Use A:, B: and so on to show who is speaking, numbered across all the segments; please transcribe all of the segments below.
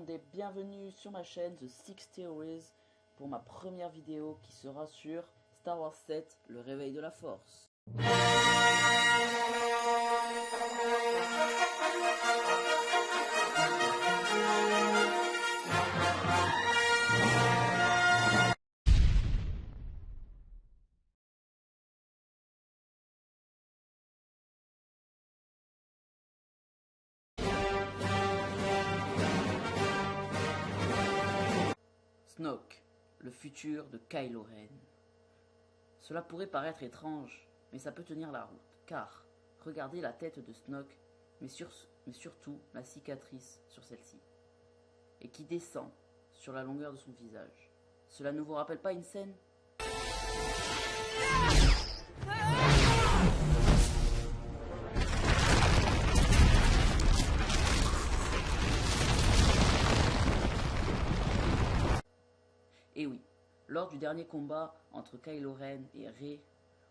A: monde et bienvenue sur ma chaîne The Six Theories pour ma première vidéo qui sera sur Star Wars 7, le réveil de la force. Snoke, le futur de Kylo Ren. Cela pourrait paraître étrange, mais ça peut tenir la route, car regardez la tête de Snoke, mais surtout la cicatrice sur celle-ci, et qui descend sur la longueur de son visage. Cela ne vous rappelle pas une scène ? Et oui, lors du dernier combat entre Kylo Ren et Rey,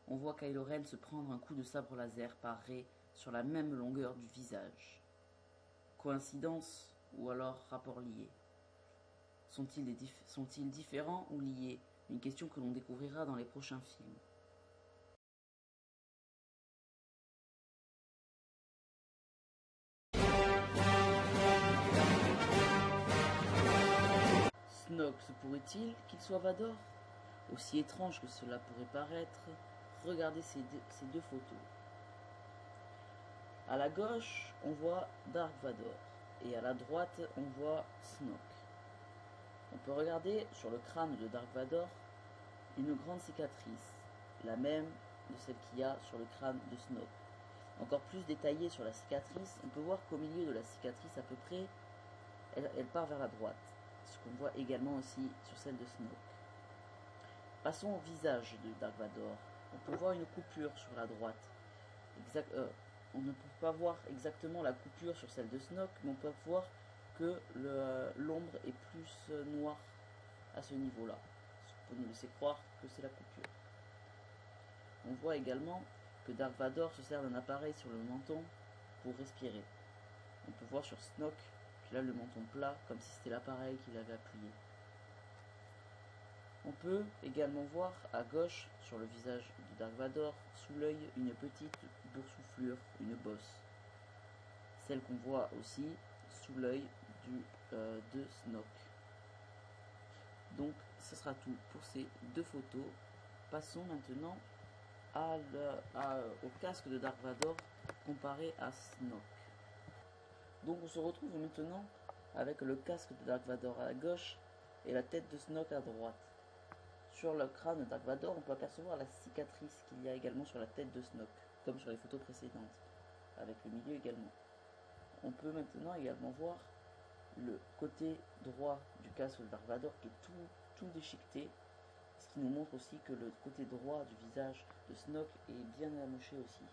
A: on voit Kylo Ren se prendre un coup de sabre laser par Rey sur la même longueur du visage. Coïncidence ou alors rapport lié? Sont-ils différents ou liés? Une question que l'on découvrira dans les prochains films. Snoke se pourrait-il qu'il soit Vador? Aussi étrange que cela pourrait paraître, regardez ces deux photos. À la gauche, on voit Dark Vador, et à la droite, on voit Snoke. On peut regarder sur le crâne de Dark Vador une grande cicatrice, la même de celle qu'il y a sur le crâne de Snoke. Encore plus détaillée sur la cicatrice, on peut voir qu'au milieu de la cicatrice, à peu près, elle part vers la droite, ce qu'on voit également aussi sur celle de Snoke. Passons au visage de Dark Vador. On peut voir une coupure sur la droite. On ne peut pas voir exactement la coupure sur celle de Snoke, mais on peut voir que l'ombre est plus noire à ce niveau-là, ce qui peut nous laisser croire que c'est la coupure. On voit également que Dark Vador se sert d'un appareil sur le menton pour respirer. On peut voir sur Snoke qu'il a le menton plat, comme si c'était l'appareil qu'il avait appuyé. On peut également voir à gauche, sur le visage de Dark Vador, sous l'œil, une petite boursouflure, une bosse. Celle qu'on voit aussi sous l'œil de Snoke. Donc, ce sera tout pour ces deux photos. Passons maintenant au casque de Dark Vador comparé à Snoke. Donc, on se retrouve maintenant avec le casque de Dark Vador à la gauche et la tête de Snoke à droite. Sur le crâne de Dark Vador, on peut apercevoir la cicatrice qu'il y a également sur la tête de Snoke, comme sur les photos précédentes, avec le milieu également. On peut maintenant également voir le côté droit du casque de Dark Vador qui est tout déchiqueté, ce qui nous montre aussi que le côté droit du visage de Snoke est bien amoché aussi.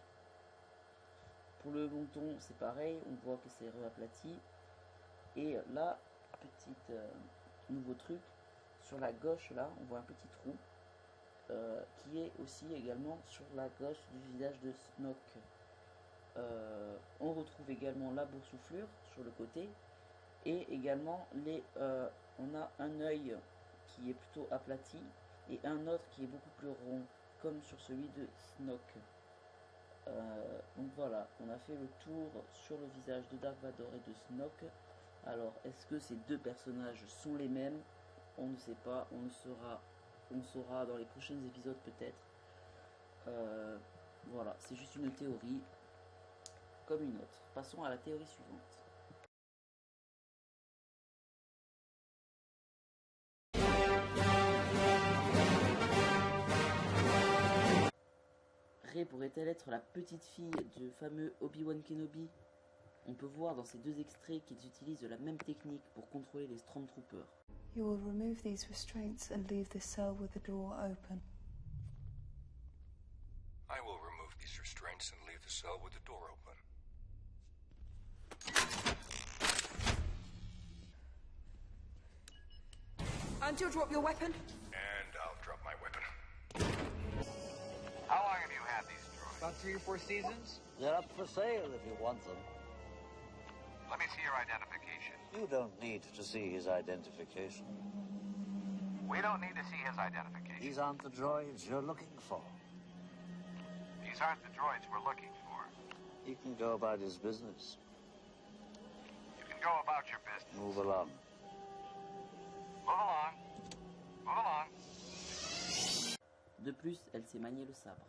A: Pour le menton, c'est pareil, on voit que c'est réaplati. Et là, petit nouveau truc, sur la gauche là, on voit un petit trou qui est aussi également sur la gauche du visage de Snoke. On retrouve également la boursouflure sur le côté et également on a un œil qui est plutôt aplati et un autre qui est beaucoup plus rond comme sur celui de Snoke. Donc voilà, on a fait le tour sur le visage de Dark Vador et de Snoke. Alors, est-ce que ces deux personnages sont les mêmes? On ne sait pas, on saura dans les prochains épisodes peut-être. Voilà, c'est juste une théorie comme une autre. Passons à la théorie suivante. Rey pourrait-elle être la petite fille du fameux Obi-Wan Kenobi? On peut voir dans ces deux extraits qu'ils utilisent la même technique pour contrôler les Stormtroopers.
B: You will remove these restraints and leave the cell with the door open.
C: I will remove these restraints and leave the cell with the door open.
D: And you'll drop your weapon?
C: And I'll drop my weapon.
E: How long have you had these droids?
D: About 3 or 4 seasons.
F: They're up for sale if you want them.
E: Let me see your identification. You don't need to see his identification.
F: We don't need to see his identification.
E: These aren't the droids you're looking for.
F: These aren't the droids we're looking for.
E: He can go about his business.
F: You can go about your business.
E: Move along.
F: Move along. Move along.
A: De plus, elle sait manier le sabre.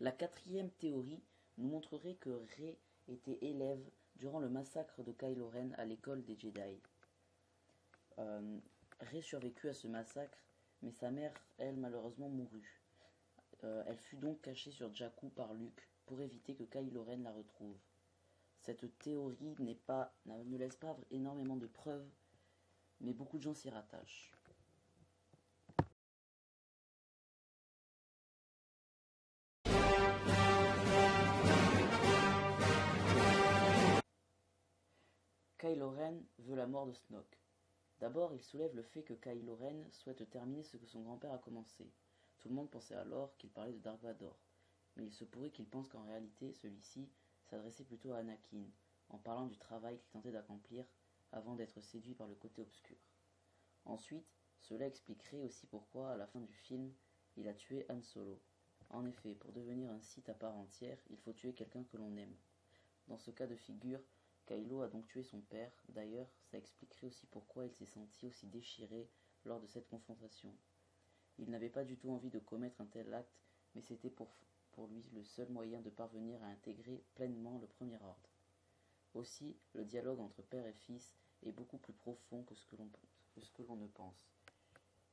A: La quatrième théorie nous montrerait que Rey était élève durant le massacre de Kylo Ren à l'école des Jedi. Rey survécut à ce massacre, mais sa mère, elle, malheureusement mourut. Elle fut donc cachée sur Jakku par Luke pour éviter que Kylo Ren la retrouve. Cette théorie ne laisse pas énormément de preuves, mais beaucoup de gens s'y rattachent. Kylo Ren veut la mort de Snoke. D'abord, il soulève le fait que Kylo Ren souhaite terminer ce que son grand-père a commencé. Tout le monde pensait alors qu'il parlait de Dark Vador, mais il se pourrait qu'il pense qu'en réalité, celui-ci s'adressait plutôt à Anakin, en parlant du travail qu'il tentait d'accomplir avant d'être séduit par le côté obscur. Ensuite, cela expliquerait aussi pourquoi, à la fin du film, il a tué Han Solo. En effet, pour devenir un Sith à part entière, il faut tuer quelqu'un que l'on aime. Dans ce cas de figure, Kylo a donc tué son père. D'ailleurs, ça expliquerait aussi pourquoi il s'est senti aussi déchiré lors de cette confrontation. Il n'avait pas du tout envie de commettre un tel acte, mais c'était pour lui le seul moyen de parvenir à intégrer pleinement le Premier Ordre. Aussi, le dialogue entre père et fils est beaucoup plus profond que ce que l'on ne pense.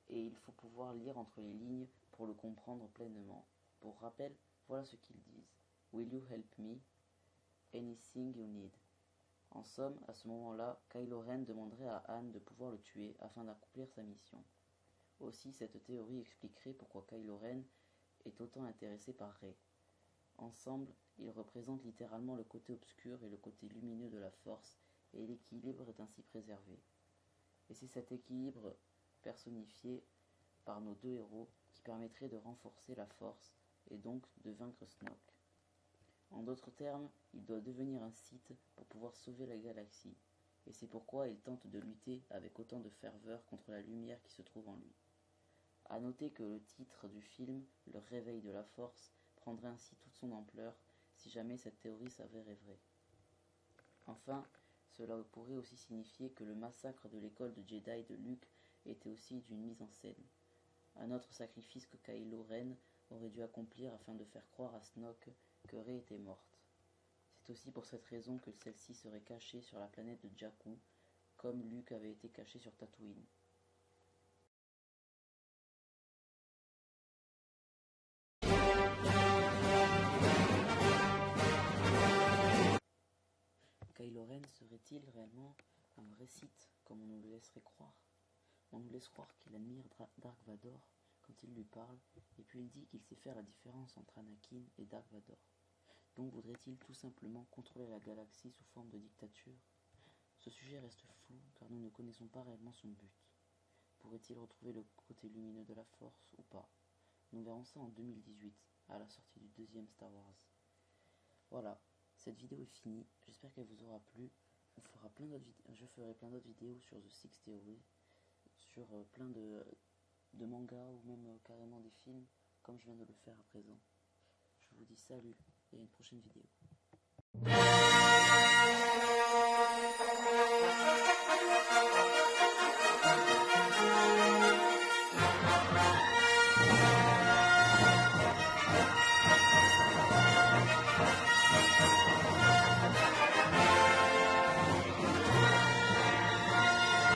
A: Et il faut pouvoir lire entre les lignes pour le comprendre pleinement. Pour rappel, voilà ce qu'ils disent. Will you help me? Anything you need. En somme, à ce moment-là, Kylo Ren demanderait à Han de pouvoir le tuer afin d'accomplir sa mission. Aussi, cette théorie expliquerait pourquoi Kylo Ren est autant intéressé par Rey. Ensemble, ils représentent littéralement le côté obscur et le côté lumineux de la Force, et l'équilibre est ainsi préservé. Et c'est cet équilibre personnifié par nos deux héros qui permettrait de renforcer la Force et donc de vaincre Snoke. En d'autres termes, il doit devenir un Sith pour pouvoir sauver la galaxie, et c'est pourquoi il tente de lutter avec autant de ferveur contre la lumière qui se trouve en lui. A noter que le titre du film, Le Réveil de la Force, prendrait ainsi toute son ampleur si jamais cette théorie s'avérait vraie. Enfin, cela pourrait aussi signifier que le massacre de l'école de Jedi de Luke était aussi d'une mise en scène. Un autre sacrifice que Kylo Ren aurait dû accomplir afin de faire croire à Snoke que Rey était morte. C'est aussi pour cette raison que celle-ci serait cachée sur la planète de Jakku, comme Luke avait été caché sur Tatooine. Kylo Ren serait-il réellement un vrai Sith, comme on nous le laisserait croire? On nous laisse croire qu'il admire Dark Vador quand il lui parle, et puis il dit qu'il sait faire la différence entre Anakin et Dark Vador. Donc voudrait-il tout simplement contrôler la galaxie sous forme de dictature? Ce sujet reste flou car nous ne connaissons pas réellement son but. Pourrait-il retrouver le côté lumineux de la Force ou pas? Nous verrons ça en 2018, à la sortie du deuxième Star Wars. Voilà, cette vidéo est finie, j'espère qu'elle vous aura plu. Je ferai plein d'autres vidéos sur The Six Theory, sur plein de mangas ou même carrément des films, comme je viens de le faire à présent. Je vous dis salut et à une prochaine vidéo.